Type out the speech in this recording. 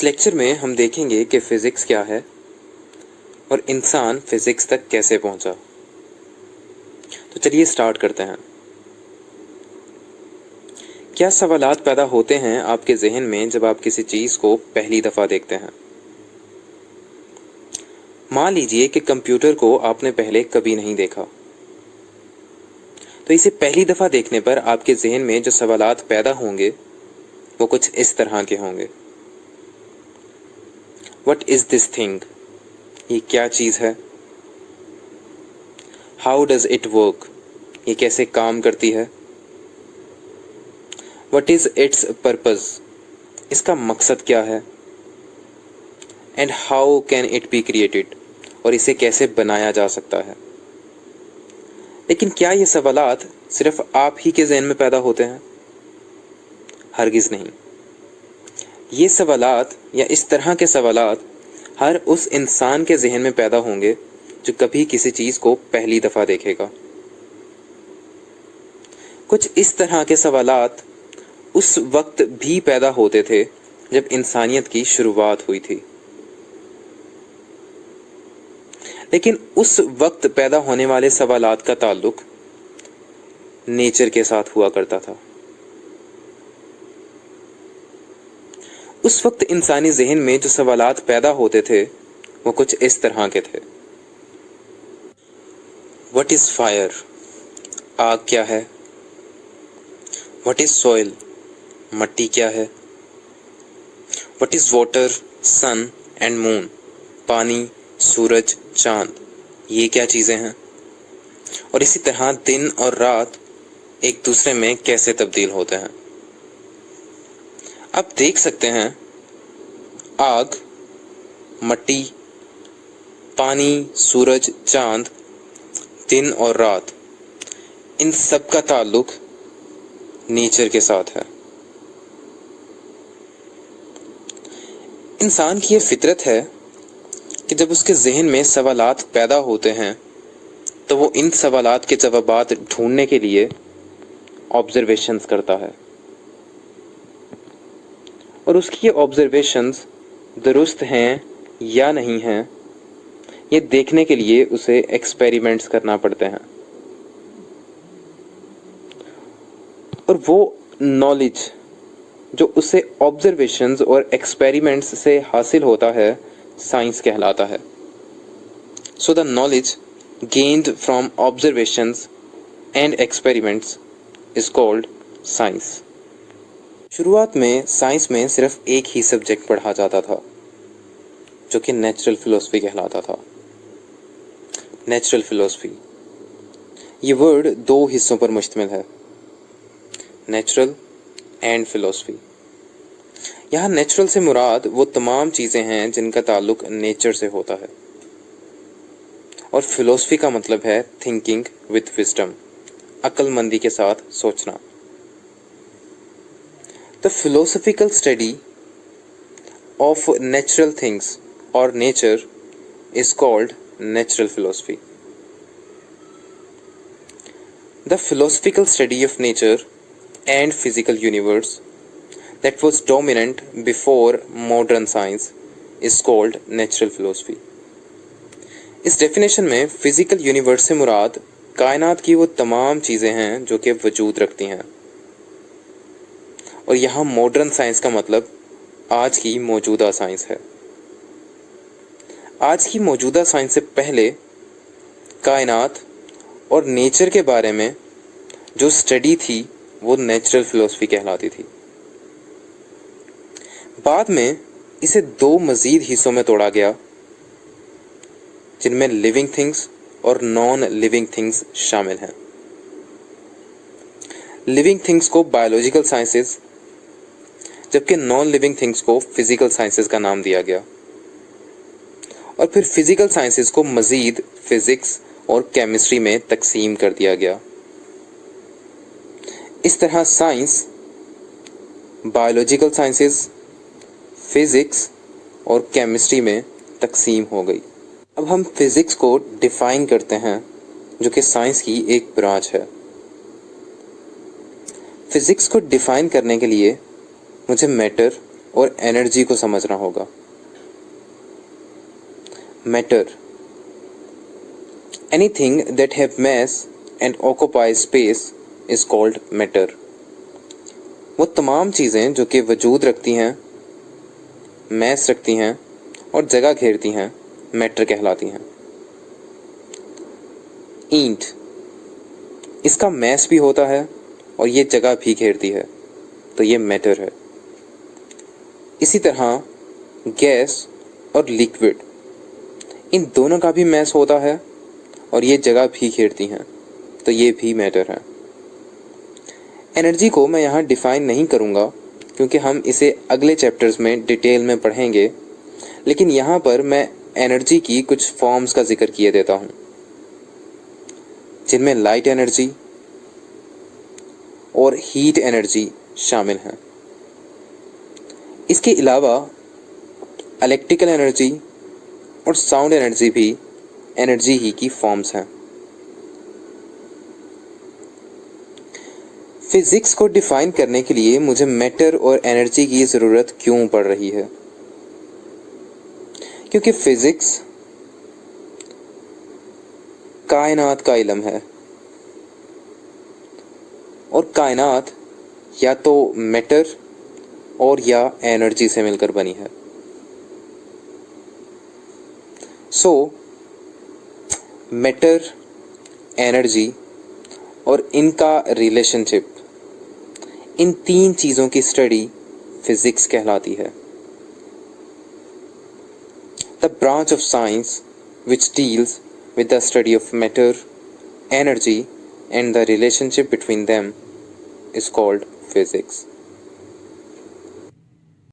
इस लेक्चर में हम देखेंगे कि फ़िज़िक्स क्या है और इंसान फ़िज़िक्स तक कैसे पहुंचा। तो चलिए स्टार्ट करते हैं। क्या सवालात पैदा होते हैं आपके ज़हन में जब आप किसी चीज़ को पहली दफ़ा देखते हैं? मान लीजिए कि कंप्यूटर को आपने पहले कभी नहीं देखा, तो इसे पहली दफ़ा देखने पर आपके ज़हन में जो सवालात पैदा होंगे वो कुछ इस तरह के होंगे। What is this thing? ये क्या चीज़ है? How does it work? ये कैसे काम करती है? What is its purpose? इसका मकसद क्या है? And how can it be created? और इसे कैसे बनाया जा सकता है? लेकिन क्या ये सवालात सिर्फ आप ही के ज़हन में पैदा होते हैं? हरगिज़ नहीं। ये सवालात या इस तरह के सवालात हर उस इंसान के ज़हन में पैदा होंगे जो कभी किसी चीज़ को पहली दफ़ा देखेगा। कुछ इस तरह के सवालात उस वक्त भी पैदा होते थे जब इंसानियत की शुरुआत हुई थी, लेकिन उस वक्त पैदा होने वाले सवालात का ताल्लुक नेचर के साथ हुआ करता था। उस वक्त इंसानी ज़हन में जो सवालात पैदा होते थे वो कुछ इस तरह के थे। What is fire? आग क्या है? What is soil? मट्टी क्या है? What is water, sun and moon? पानी, सूरज, चांद, ये क्या चीज़ें हैं? और इसी तरह दिन और रात एक दूसरे में कैसे तब्दील होते हैं। आप देख सकते हैं आग, मट्टी, पानी, सूरज, चांद, दिन और रात, इन सब का ताल्लुक नेचर के साथ है। इंसान की ये फितरत है कि जब उसके ज़हन में सवालात पैदा होते हैं तो वो इन सवालात के जवाबात ढूंढने के लिए ऑब्जर्वेशंस करता है, और उसकी ये ऑब्जर्वेशंस दुरुस्त हैं या नहीं हैं ये देखने के लिए उसे एक्सपेरिमेंट्स करना पड़ते हैं। और वो नॉलेज जो उसे ऑब्जर्वेशंस और एक्सपेरिमेंट्स से हासिल होता है साइंस कहलाता है। So the knowledge gained from observations and experiments is called science. शुरुआत में साइंस में सिर्फ एक ही सब्जेक्ट पढ़ा जाता था जो कि नेचुरल फिलॉसफी कहलाता था। नेचुरल फिलॉसफी, ये वर्ड दो हिस्सों पर मुश्तमिल है, नेचुरल एंड फिलॉसफी। यहाँ नेचुरल से मुराद वो तमाम चीज़ें हैं जिनका ताल्लुक नेचर से होता है, और फिलॉसफी का मतलब है थिंकिंग विथ विजडम, अक्लमंदी के साथ सोचना। The philosophical study of natural things or nature is called natural philosophy. The philosophical study of nature and physical universe that was dominant before modern science is called natural philosophy. इस definition में physical universe से मुराद कायनात की वो तमाम चीज़ें हैं जो कि वजूद रखती हैं, और यहाँ मॉडर्न साइंस का मतलब आज की मौजूदा साइंस है। आज की मौजूदा साइंस से पहले कायनात और नेचर के बारे में जो स्टडी थी वो नेचुरल फिलॉसफी कहलाती थी। बाद में इसे दो मज़ीद हिस्सों में तोड़ा गया जिनमें लिविंग थिंग्स और नॉन लिविंग थिंग्स शामिल हैं। लिविंग थिंग्स को बायोलॉजिकल साइंसेस जबकि नॉन लिविंग थिंग्स को फिजिकल साइंसेस का नाम दिया गया, और फिर फिजिकल साइंसेस को मज़ीद फिजिक्स और केमिस्ट्री में तकसीम कर दिया गया। इस तरह साइंस बायोलॉजिकल साइंसेस, फिजिक्स और केमिस्ट्री में तकसीम हो गई। अब हम फिजिक्स को डिफ़ाइन करते हैं जो कि साइंस की एक ब्रांच है। फिजिक्स को डिफ़ाइन करने के लिए मुझे मैटर और एनर्जी को समझना होगा। Matter, anything that have mass and occupies space is called matter। वो तमाम चीज़ें जो कि वजूद रखती हैं, मैस रखती हैं और जगह घेरती हैं, मैटर कहलाती हैं। ईंट, इसका मैस भी होता है और ये जगह भी घेरती है, तो ये मैटर है। इसी तरह गैस और लिक्विड, इन दोनों का भी मैस होता है और ये जगह भी घेरती हैं, तो ये भी मैटर है। एनर्जी को मैं यहाँ डिफ़ाइन नहीं करूँगा क्योंकि हम इसे अगले चैप्टर्स में डिटेल में पढ़ेंगे, लेकिन यहाँ पर मैं एनर्जी की कुछ फॉर्म्स का जिक्र किए देता हूँ, जिनमें लाइट एनर्जी और हीट एनर्जी शामिल हैं। इसके अलावा इलेक्ट्रिकल एनर्जी और साउंड एनर्जी भी एनर्जी ही की फॉर्म्स हैं। फिजिक्स को डिफाइन करने के लिए मुझे मैटर और एनर्जी की ज़रूरत क्यों पड़ रही है? क्योंकि फिजिक्स कायनात का इल्म है और कायनात या तो मैटर और या एनर्जी से मिलकर बनी है। सो मैटर, एनर्जी और इनका रिलेशनशिप, इन तीन चीज़ों की स्टडी फिजिक्स कहलाती है। The branch of science which deals with the study of matter, energy and the relationship between them is called physics.